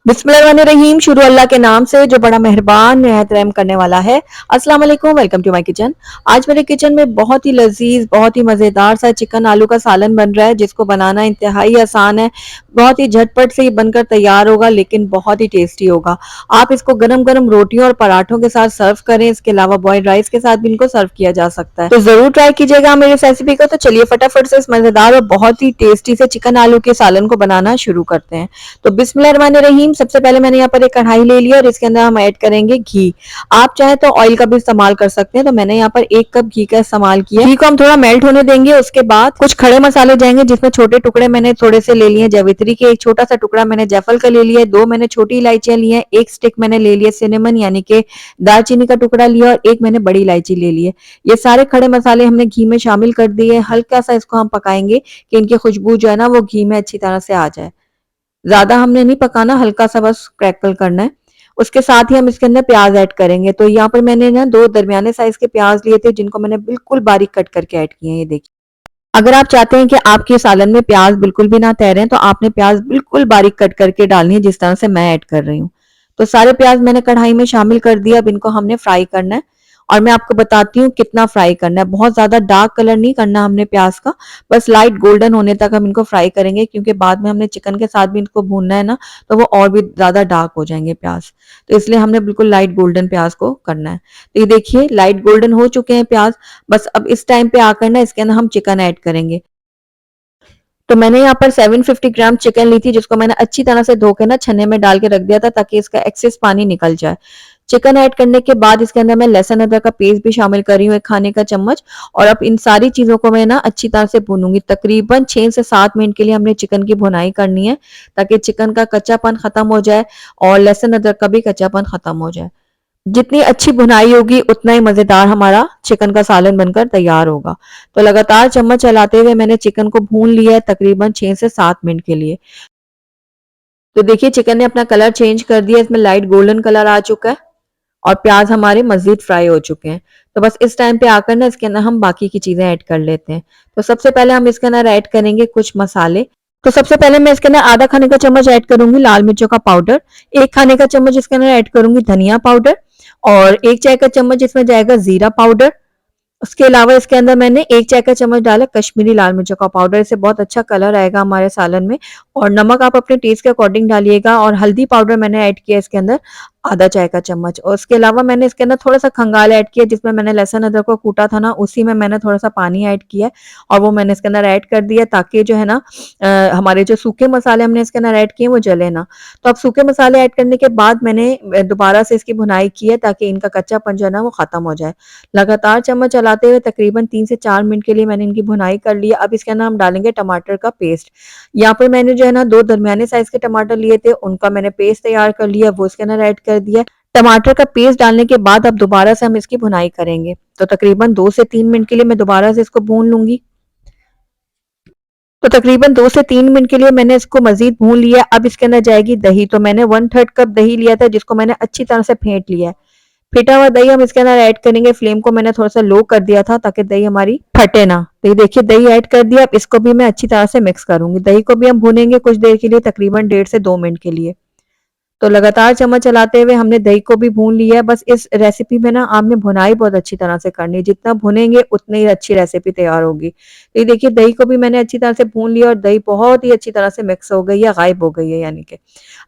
बिस्मिल्लाहिर्रहमानिर्रहीम। शुरू अल्लाह के नाम से जो बड़ा मेहरबान निहायत रहम करने वाला है। अस्सलाम वालेकुम, वेलकम टू माय किचन। आज मेरे किचन में बहुत ही लजीज, बहुत ही मज़ेदार सा चिकन आलू का सालन बन रहा है, जिसको बनाना इंतहाई आसान है। बहुत ही झटपट से ये बनकर तैयार होगा, लेकिन बहुत ही टेस्टी होगा। आप इसको गरम गरम रोटियों और पराठों के साथ सर्व करें। इसके अलावा बॉइल्ड राइस के साथ भी इनको सर्व किया जा सकता है, तो जरूर ट्राई कीजिएगा मेरी इस रेसिपी को। तो चलिए फटाफट से इस मजेदार और बहुत ही टेस्टी से चिकन आलू के सालन को बनाना शुरू करते हैं। तो बिस्मिल्लाहिर्रहमानिर्रहीम। सबसे पहले मैंने यहाँ पर एक कढ़ाई ले लिया और इसके अंदर हम ऐड करेंगे घी। आप चाहे तो ऑयल का भी इस्तेमाल कर सकते हैं, तो मैंने यहाँ पर 1 कप घी का इस्तेमाल किया। घी को हम थोड़ा मेल्ट होने देंगे। उसके बाद कुछ खड़े मसाले जाएंगे, जिसमें छोटे टुकड़े मैंने थोड़े से ले लिए जावित्री के, एक छोटा सा टुकड़ा मैंने जायफल का ले लिया है, 2 मैंने छोटी इलायचियां ली हैं, 1 स्टिक मैंने ले लिया सिनेमन यानी कि दालचीनी का टुकड़ा लिया, और 1 मैंने बड़ी इलायची ले ली है। ये सारे खड़े मसाले हमने घी में शामिल कर दिए। हल्का सा इसको हम पकाएंगे कि इनकी खुशबू जो है ना वो घी में अच्छी तरह से आ जाए। ज्यादा हमने नहीं पकाना, हल्का सा बस क्रैकल करना है। उसके साथ ही हम इसके अंदर प्याज ऐड करेंगे। तो यहाँ पर मैंने ना 2 दरमियाने साइज के प्याज लिए थे, जिनको मैंने बिल्कुल बारीक कट करके ऐड किए हैं। ये देखिए, अगर आप चाहते हैं कि आपके सालन में प्याज बिल्कुल भी ना तैरें, तो आपने प्याज बिल्कुल बारीक कट करके डालनी है, जिस तरह से मैं ऐड कर रही हूँ। तो सारे प्याज मैंने कढ़ाई में शामिल कर दिया। अब इनको हमने फ्राई करना है, और मैं आपको बताती हूँ कितना फ्राई करना है। बहुत ज्यादा डार्क कलर नहीं करना हमने प्याज का, बस लाइट गोल्डन होने तक हम इनको फ्राई करेंगे, क्योंकि बाद में हमने चिकन के साथ भी इनको भूनना है ना, तो वो और भी ज्यादा डार्क हो जाएंगे प्याज। तो इसलिए हमने बिल्कुल लाइट गोल्डन प्याज को करना है। तो ये देखिए लाइट गोल्डन हो चुके हैं प्याज। बस अब इस टाइम पे आकर ना इसके अंदर हम चिकन ऐड करेंगे। तो मैंने यहाँ पर 750 ग्राम चिकन ली थी, जिसको मैंने अच्छी तरह से धो के ना छन्ने में डाल के रख दिया था, ताकि इसका एक्सेस पानी निकल जाए। चिकन ऐड करने के बाद इसके अंदर मैं लहसुन अदरक का पेस्ट भी शामिल कर रही हूँ, 1 खाने का चम्मच। और अब इन सारी चीजों को मैं ना अच्छी तरह से भूनूंगी। तकरीबन 6 से 7 मिनट के लिए हमने चिकन की भुनाई करनी है, ताकि चिकन का कच्चापन खत्म हो जाए और लहसुन अदरक का भी कच्चापन खत्म हो जाए। जितनी अच्छी भुनाई होगी उतना ही मजेदार हमारा चिकन का सालन बनकर तैयार होगा। तो लगातार चम्मच चलाते हुए मैंने चिकन को भून लिया है तकरीबन 6 से 7 मिनट के लिए। तो देखिए चिकन ने अपना कलर चेंज कर दिया, इसमें लाइट गोल्डन कलर आ चुका है और प्याज हमारे मजीद फ्राई हो चुके हैं। तो बस इस टाइम पे आकर ना इसके अंदर हम बाकी की चीजें ऐड कर लेते हैं। तो सबसे पहले हम इसके अंदर ऐड करेंगे कुछ मसाले। तो सबसे पहले मैं इसके अंदर आधा खाने का चम्मच ऐड करूंगी लाल मिर्चों का पाउडर, 1 खाने का चम्मच इसके अंदर ऐड करूंगी धनिया पाउडर, और 1 चाय का चम्मच इसमें जाएगा जीरा पाउडर। उसके अलावा इसके अंदर मैंने 1 चाय का चम्मच डाला कश्मीरी लाल मिर्चों का पाउडर, इससे बहुत अच्छा कलर आएगा हमारे सालन में। और नमक आप अपने टेस्ट के अकॉर्डिंग डालिएगा। और हल्दी पाउडर मैंने ऐड किया इसके अंदर आधा चाय का चम्मच। और उसके अलावा मैंने इसके अंदर थोड़ा सा खंगाल ऐड किया, जिसमें मैंने लहसुन अदरक को कूटा था ना, उसी में मैंने थोड़ा सा पानी ऐड किया और वो मैंने इसके अंदर ऐड कर दिया, ताकि जो है ना हमारे जो सूखे मसाले हमने इसके अंदर ऐड किए वो जले ना। तो अब सूखे मसाले ऐड करने के बाद मैंने दोबारा से इसकी भुनाई की है, ताकि इनका कच्चापन जो है ना वो खत्म हो जाए। लगातार चम्मच चलाते हुए तकरीबन 3 से 4 मिनट के लिए मैंने इनकी भुनाई कर ली है। अब इसके अंदर हम डालेंगे टमाटर का पेस्ट। यहाँ पर मैंने जो है ना 2 दरमियाने साइज के टमाटर लिए थे, उनका मैंने पेस्ट तैयार कर लिया, वो इसके अंदर ऐड कर दिया। टमाटर का पेस्ट डालने के बाद अब दोबारा से हम इसकी भुनाई करेंगे। तो तकरीबन 2 से 3 मिनट के लिए मैं दोबारा से इसको भून लूंगी। तो तकरीबन 2 से 3 मिनट के लिए मैंने इसको मजीद भून लिया। अब इसके अंदर जाएगी दही। तो मैंने 1/3 कप दही लिया था, जिसको मैंने अच्छी तरह से फेंट लिया है। फेटा हुआ दही हम इसके अंदर ऐड करेंगे। फ्लेम को मैंने थोड़ा सा लो कर दिया था, ताकि दही हमारी फटे ना। तो ये देखिए दही ऐड कर दिया। अब इसको भी मैं अच्छी तरह से मिक्स करूंगी। दही को भी हम भूनेंगे कुछ देर के लिए, तकरीबन 1.5 से 2 मिनट के लिए। तो लगातार चम्मच चलाते हुए हमने दही को भी भून लिया है। बस इस रेसिपी में ना आपने भुनाई बहुत अच्छी तरह से करनी है, जितना भुनेंगे उतनी ही अच्छी रेसिपी तैयार होगी। तो ये देखिए दही को भी मैंने अच्छी तरह से भून लिया और दही बहुत ही अच्छी तरह से मिक्स हो गई है, गायब हो गई है यानी कि।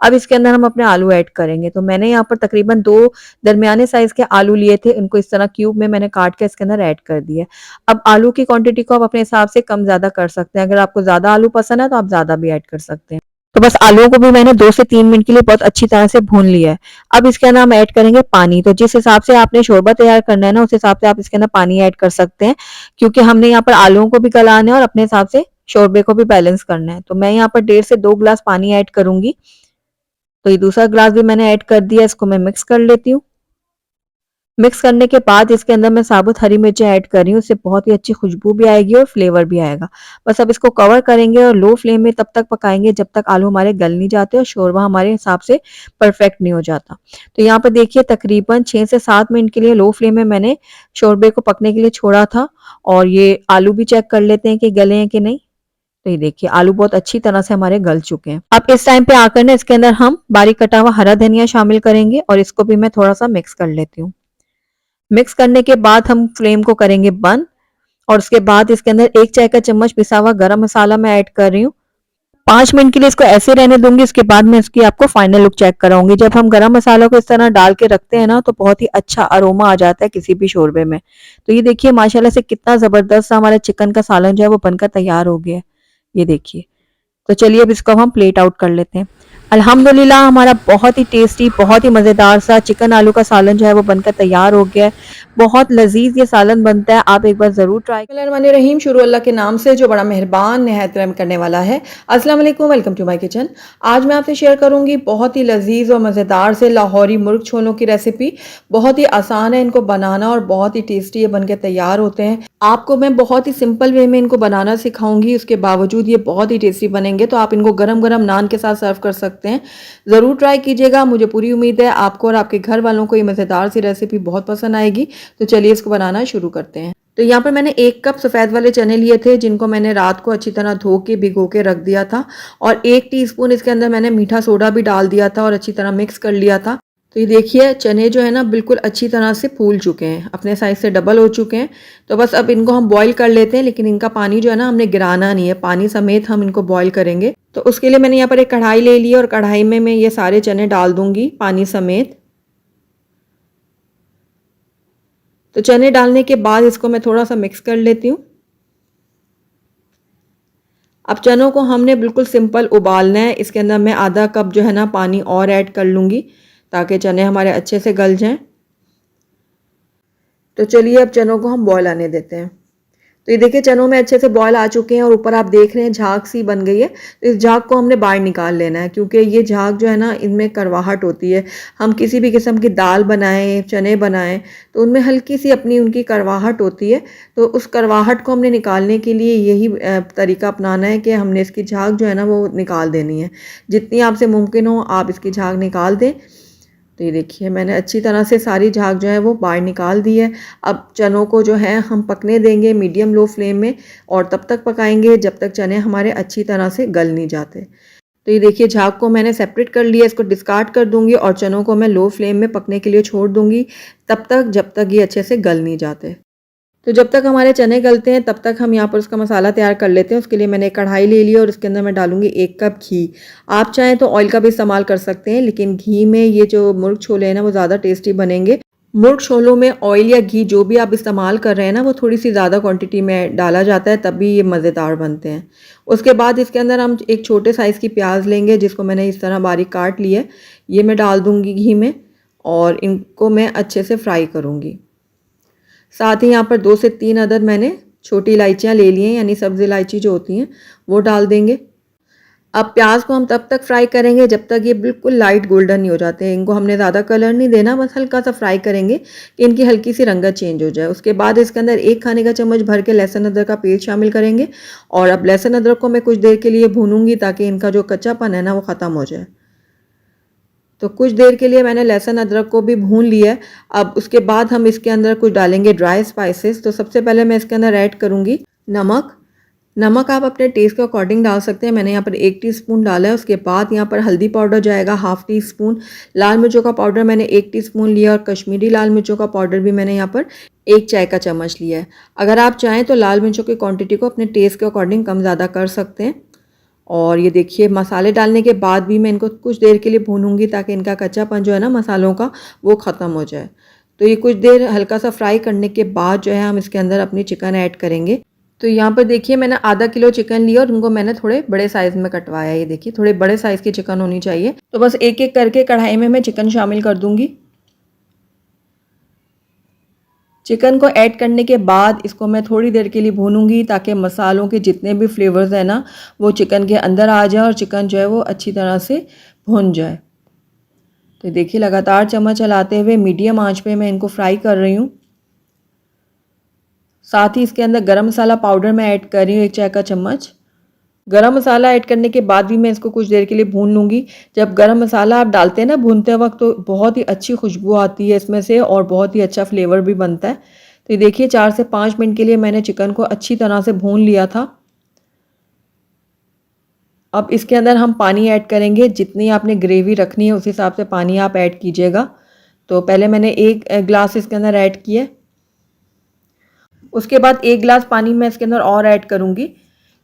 अब इसके अंदर हम अपने आलू ऐड करेंगे। तो मैंने यहाँ पर तकरीबन 2 दरमियाने साइज के आलू लिए थे, इनको इस तरह क्यूब में मैंने काट के इसके अंदर ऐड कर दिया। अब आलू की क्वांटिटी को आप अपने हिसाब से कम ज्यादा कर सकते हैं। अगर आपको ज्यादा आलू पसंद है तो आप ज्यादा भी ऐड कर सकते हैं। तो बस आलूओं को भी मैंने 2 से 3 मिनट के लिए बहुत अच्छी तरह से भून लिया है। अब इसके अंदर हम ऐड करेंगे पानी। तो जिस हिसाब से आपने शोरबा तैयार करना है ना, उस हिसाब से आप इसके अंदर पानी ऐड कर सकते हैं, क्योंकि हमने यहाँ पर आलूओं को भी गलाना है और अपने हिसाब से शोरबे को भी बैलेंस करना है। तो मैं यहाँ पर 1.5 से 2 गिलास पानी ऐड करूंगी। तो ये दूसरा गिलास भी मैंने ऐड कर दिया, इसको मैं मिक्स कर लेती हूँ। मिक्स करने के बाद इसके अंदर मैं साबुत हरी मिर्चें ऐड कर रही हूँ, इससे बहुत ही अच्छी खुशबू भी आएगी और फ्लेवर भी आएगा। बस अब इसको कवर करेंगे और लो फ्लेम में तब तक पकाएंगे जब तक आलू हमारे गल नहीं जाते और शोरबा हमारे हिसाब से परफेक्ट नहीं हो जाता। तो यहाँ पर देखिए तकरीबन 6 से 7 मिनट के लिए लो फ्लेम में मैंने शोरबे को पकने के लिए छोड़ा था। और ये आलू भी चेक कर लेते हैं कि गले हैं कि नहीं। तो ये देखिए आलू बहुत अच्छी तरह से हमारे गल चुके हैं। अब इस टाइम पे आकर ना इसके अंदर हम बारीक कटा हुआ हरा धनिया शामिल करेंगे और इसको भी मैं थोड़ा सा मिक्स कर लेती हूँ। मिक्स करने के बाद हम फ्लेम को करेंगे बंद और उसके बाद इसके अंदर 1 चाय का चम्मच पिसा हुआ गरम मसाला मैं ऐड कर रही हूँ। 5 मिनट के लिए इसको ऐसे रहने दूंगी, इसके बाद मैं इसकी आपको फाइनल लुक चेक कराऊंगी। जब हम गरम मसाला को इस तरह डाल के रखते हैं ना तो बहुत ही अच्छा अरोमा आ जाता है किसी भी शोरबे में। तो ये देखिए माशाल्लाह से कितना जबरदस्त सा हमारा चिकन का सालन जो है वो बनकर तैयार हो गया है। ये देखिए। तो चलिए अब इसको हम प्लेट आउट कर लेते हैं। अल्हम्दुलिल्लाह हमारा बहुत ही टेस्टी, बहुत ही मज़ेदार सा चिकन आलू का सालन जो है वो बनकर तैयार हो गया है। बहुत लजीज ये सालन बनता है, आप एक बार ज़रूर ट्राई। बिस्मिल्लाहिर्रहमानिर्रहीम, शुरू अल्लाह के नाम से जो बड़ा मेहरबान निहायत रहम करने वाला है। अस्सलाम वालेकुम, वेलकम टू माय किचन। आज मैं आपसे शेयर करूंगी बहुत ही लजीज और मज़ेदार से लाहौरी मुर्ग छोलों की रेसिपी। बहुत ही आसान है इनको बनाना और बहुत ही टेस्टी ये बनकर तैयार होते हैं। आपको मैं बहुत ही सिंपल वे में इनको बनाना सिखाऊंगी, उसके बावजूद ये बहुत ही टेस्टी बनेंगे। तो आप इनको गरम गरम नान के साथ सर्व कर सकते हैं। ज़रूर ट्राई कीजिएगा, मुझे पूरी उम्मीद है आपको और आपके घर वालों को ये मज़ेदार सी रेसिपी बहुत पसंद आएगी। तो चलिए इसको बनाना शुरू करते हैं। तो यहाँ पर मैंने 1 कप सफ़ेद वाले चने लिए थे, जिनको मैंने रात को अच्छी तरह धो के भिगो के रख दिया था और 1 टीस्पून इसके अंदर मैंने मीठा सोडा भी डाल दिया था और अच्छी तरह मिक्स कर लिया था। तो ये देखिए चने जो है ना बिल्कुल अच्छी तरह से फूल चुके हैं, अपने साइज से डबल हो चुके हैं। तो बस अब इनको हम बॉईल कर लेते हैं, लेकिन इनका पानी जो है ना हमने गिराना नहीं है, पानी समेत हम इनको बॉईल करेंगे। तो उसके लिए मैंने यहाँ पर एक कढ़ाई ले ली और कढ़ाई में मैं ये सारे चने डाल दूंगी पानी समेत। तो चने डालने के बाद इसको मैं थोड़ा सा मिक्स कर लेती हूँ। अब चनों को हमने बिल्कुल सिंपल उबालना है। इसके अंदर मैं आधा कप जो है ना पानी और ऐड कर लूँगी ताकि चने हमारे अच्छे से गल जाएं। तो चलिए अब चनों को हम बॉयल आने देते हैं। तो ये देखिए चनों में अच्छे से बॉयल आ चुके हैं और ऊपर आप देख रहे हैं झाग सी बन गई है। तो इस झाग को हमने बाहर निकाल लेना है, क्योंकि ये झाग जो है ना इनमें कड़वाहट होती है। हम किसी भी किस्म की दाल बनाएं, चने बनाएं तो उनमें हल्की सी अपनी उनकी कड़वाहट होती है। तो उस कड़वाहट को हमने निकालने के लिए यही तरीका अपनाना है कि हमने इसकी झाग जो है ना वो निकाल देनी है। जितनी आपसे मुमकिन हो आप इसकी झाग निकाल दें। तो ये देखिए मैंने अच्छी तरह से सारी झाग जो है वो बाहर निकाल दी है। अब चनों को जो है हम पकने देंगे मीडियम लो फ्लेम में और तब तक पकाएंगे जब तक चने हमारे अच्छी तरह से गल नहीं जाते। तो ये देखिए झाग को मैंने सेपरेट कर लिया, इसको डिस्कार्ड कर दूंगी और चनों को मैं लो फ्लेम में पकने के लिए छोड़ दूंगी तब तक जब तक ये अच्छे से गल नहीं जाते। तो जब तक हमारे चने गलते हैं तब तक हम यहाँ पर उसका मसाला तैयार कर लेते हैं। उसके लिए मैंने एक कढ़ाई ले ली और उसके अंदर मैं डालूंगी 1 कप घी। आप चाहें तो ऑयल का भी इस्तेमाल कर सकते हैं, लेकिन घी में ये जो मुर्ग छोले हैं ना वो ज़्यादा टेस्टी बनेंगे। मुर्ग छोलों में ऑयल या घी जो भी आप इस्तेमाल कर रहे हैं ना वो थोड़ी सी ज़्यादा क्वांटिटी में डाला जाता है, तभी ये मज़ेदार बनते हैं। उसके बाद इसके अंदर हम एक छोटे साइज़ की प्याज लेंगे जिसको मैंने इस तरह बारीक काट लिया है। ये मैं डाल दूँगी घी में और इनको मैं अच्छे से फ्राई करूँगी। साथ ही यहाँ पर 2 से 3 अदद मैंने छोटी इलायचियाँ ले ली हैं, यानी सब्ज़ इलायची जो होती हैं वो डाल देंगे। अब प्याज को हम तब तक फ्राई करेंगे जब तक ये बिल्कुल लाइट गोल्डन नहीं हो जाते हैं। इनको हमने ज़्यादा कलर नहीं देना, बस हल्का सा फ्राई करेंगे कि इनकी हल्की सी रंगत चेंज हो जाए। उसके बाद इसके अंदर 1 खाने का चम्मच भर के लहसुन अदरक का पेस्ट शामिल करेंगे और अब लहसुन अदरक को मैं कुछ देर के लिए भूनूंगी ताकि इनका जो कच्चापन है ना वो ख़त्म हो जाए। तो कुछ देर के लिए मैंने लहसुन अदरक को भी भून लिया है। अब उसके बाद हम इसके अंदर कुछ डालेंगे ड्राई स्पाइसेस। तो सबसे पहले मैं इसके अंदर ऐड करूँगी नमक। नमक आप अपने टेस्ट के अकॉर्डिंग डाल सकते हैं, मैंने यहाँ पर 1 टीस्पून डाला है। उसके बाद यहाँ पर हल्दी पाउडर जाएगा ½ टीस्पून, लाल मिर्चों का पाउडर मैंने 1 टीस्पून लिया और कश्मीरी लाल मिर्चों का पाउडर भी मैंने यहाँ पर 1 चाय का चम्मच लिया है। अगर आप चाहें तो लाल मिर्चों की क्वांटिटी को अपने टेस्ट के अकॉर्डिंग कम ज़्यादा कर सकते हैं। और ये देखिए मसाले डालने के बाद भी मैं इनको कुछ देर के लिए भूनूंगी ताकि इनका कच्चापन जो है ना मसालों का वो ख़त्म हो जाए। तो ये कुछ देर हल्का सा फ्राई करने के बाद जो है हम इसके अंदर अपनी चिकन ऐड करेंगे। तो यहाँ पर देखिए मैंने ½ किलो चिकन लिया और उनको मैंने थोड़े बड़े साइज़ में कटवाया। ये देखिए थोड़े बड़े साइज़ की चिकन होनी चाहिए। तो बस एक एक करके कढ़ाई में मैं चिकन शामिल कर दूंगी। चिकन को ऐड करने के बाद इसको मैं थोड़ी देर के लिए भूनूंगी ताकि मसालों के जितने भी फ्लेवर्स हैं ना वो चिकन के अंदर आ जाए और चिकन जो है वो अच्छी तरह से भुन जाए। तो देखिए लगातार चम्मच चलाते हुए मीडियम आंच पे मैं इनको फ्राई कर रही हूँ। साथ ही इसके अंदर गरम मसाला पाउडर मैं ऐड कर रही हूँ 1 चाय का चम्मच। गरम मसाला ऐड करने के बाद भी मैं इसको कुछ देर के लिए भून लूँगी। जब गरम मसाला आप डालते हैं ना भूनते वक्त तो बहुत ही अच्छी खुशबू आती है इसमें से और बहुत ही अच्छा फ्लेवर भी बनता है। तो ये देखिए 4 से 5 मिनट के लिए मैंने चिकन को अच्छी तरह से भून लिया था। अब इसके अंदर हम पानी ऐड करेंगे, जितनी आपने ग्रेवी रखनी है उस हिसाब से पानी आप ऐड कीजिएगा। तो पहले मैंने 1 ग्लास इसके अंदर ऐड किए। उसके बाद 1 ग्लास पानी मैं इसके अंदर और ऐड करूँगी,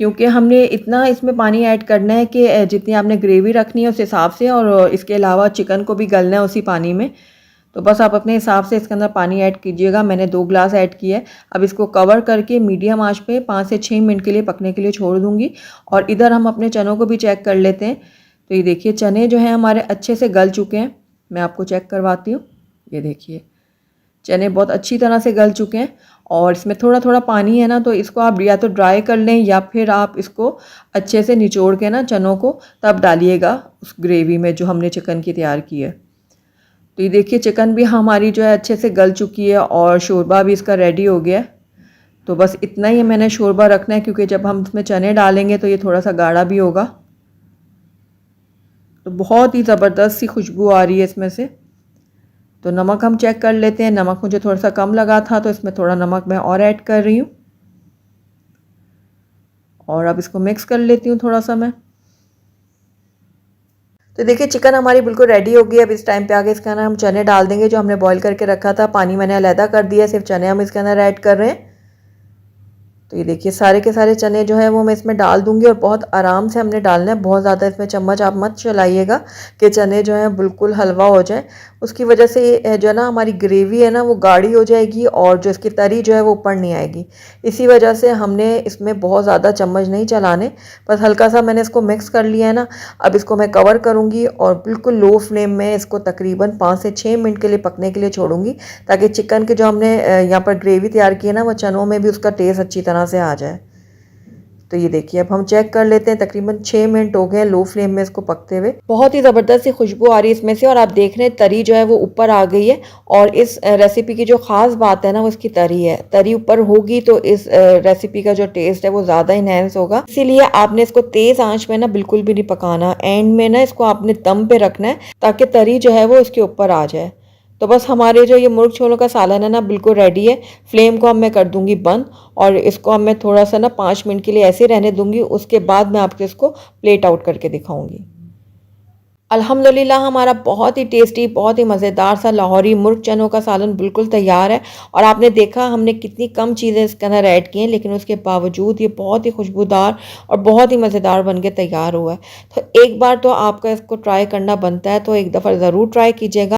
क्योंकि हमने इतना इसमें पानी ऐड करना है कि जितनी आपने ग्रेवी रखनी है उस हिसाब से, और इसके अलावा चिकन को भी गलना है उसी पानी में। तो बस आप अपने हिसाब से इसके अंदर पानी ऐड कीजिएगा। मैंने 2 ग्लास ऐड किया है। अब इसको कवर करके मीडियम आंच पे 5 से 6 मिनट के लिए पकने के लिए छोड़ दूँगी। और इधर हम अपने चनों को भी चेक कर लेते हैं। तो ये देखिए चने जो हैं हमारे अच्छे से गल चुके हैं। मैं आपको चेक करवाती हूँ। ये देखिए चने बहुत अच्छी तरह से गल चुके हैं, और इसमें थोड़ा थोड़ा पानी है ना, तो इसको आप या तो ड्राई कर लें या फिर आप इसको अच्छे से निचोड़ के ना चनों को तब डालिएगा उस ग्रेवी में जो हमने चिकन की तैयार की है। तो ये देखिए चिकन भी हमारी जो है अच्छे से गल चुकी है और शोरबा भी इसका रेडी हो गया है। तो बस इतना ही मैंने शोरबा रखना है, क्योंकि जब हम इसमें चने डालेंगे तो ये थोड़ा सा गाढ़ा भी होगा। तो बहुत ही ज़बरदस्त सी खुशबू आ रही है इसमें से। तो नमक हम चेक कर लेते हैं। नमक मुझे थोड़ा सा कम लगा था, तो इसमें थोड़ा नमक मैं और ऐड कर रही हूँ। और अब इसको मिक्स कर लेती हूँ थोड़ा सा मैं। तो देखिए चिकन हमारी बिल्कुल रेडी हो गई। अब इस टाइम पे आगे इसके अंदर हम चने डाल देंगे जो हमने बॉईल करके रखा था। पानी मैंने अलहदा कर दिया, सिर्फ चने हम इसके अंदर ऐड कर रहे हैं। तो ये देखिए सारे के सारे चने जो है वो मैं इसमें डाल दूंगी, और बहुत आराम से हमने डालना है। बहुत ज़्यादा इसमें चम्मच आप मत चलाइएगा कि चने जो हैं बिल्कुल हलवा हो जाए। उसकी वजह से जो है ना हमारी ग्रेवी है ना वो गाढ़ी हो जाएगी, और जो इसकी तरी जो है वो ऊपर नहीं आएगी। इसी वजह से हमने इसमें बहुत ज़्यादा चम्मच नहीं चलाने, बस हल्का सा मैंने इसको मिक्स कर लिया है ना। अब इसको मैं कवर करूँगी और बिल्कुल लो फ्लेम में इसको तकरीबन 5 से 6 मिनट के लिए पकने के लिए छोड़ूंगी, ताकि चिकन के जो हमने यहाँ पर ग्रेवी तैयार की है ना वो चनों में भी उसका टेस्ट अच्छी तरह से आ जाए। तो ये देखिए अब हम चेक कर लेते हैं। तकरीबन 6 मिनट हो गए लो फ्लेम में इसको पकते हुए। बहुत ही ज़बरदस्त सी खुशबू आ रही है इसमें से, और आप देख रहे हैं तरी जो है वो ऊपर आ गई है। और इस रेसिपी की जो ख़ास बात है ना वो इसकी तरी है। तरी ऊपर होगी तो इस रेसिपी का जो टेस्ट है वो ज़्यादा इनहेंस होगा। इसीलिए आपने इसको तेज़ आंच में ना बिल्कुल भी नहीं पकाना। एंड में ना इसको आपने दम पे रखना है, ताकि तरी जो है वो इसके ऊपर आ जाए। तो बस हमारे जो ये मुर्ग छोलों का सालन है ना बिल्कुल रेडी है। फ्लेम को अब मैं कर दूंगी बंद, और इसको अब मैं थोड़ा सा ना 5 मिनट के लिए ऐसे रहने दूंगी। उसके बाद मैं आपको इसको प्लेट आउट करके दिखाऊंगी। अल्हम्दुलिल्लाह हमारा बहुत ही टेस्टी, बहुत ही मज़ेदार सा लाहौरी मुर्ग चनों का सालन बिल्कुल तैयार है। और आपने देखा हमने कितनी कम चीज़ें इसके अंदर ऐड की हैं, लेकिन उसके बावजूद ये बहुत ही खुशबूदार और बहुत ही मज़ेदार बन के तैयार हुआ है। तो एक बार तो आपका इसको ट्राई करना बनता है, तो एक दफ़ा ज़रूर ट्राई कीजिएगा।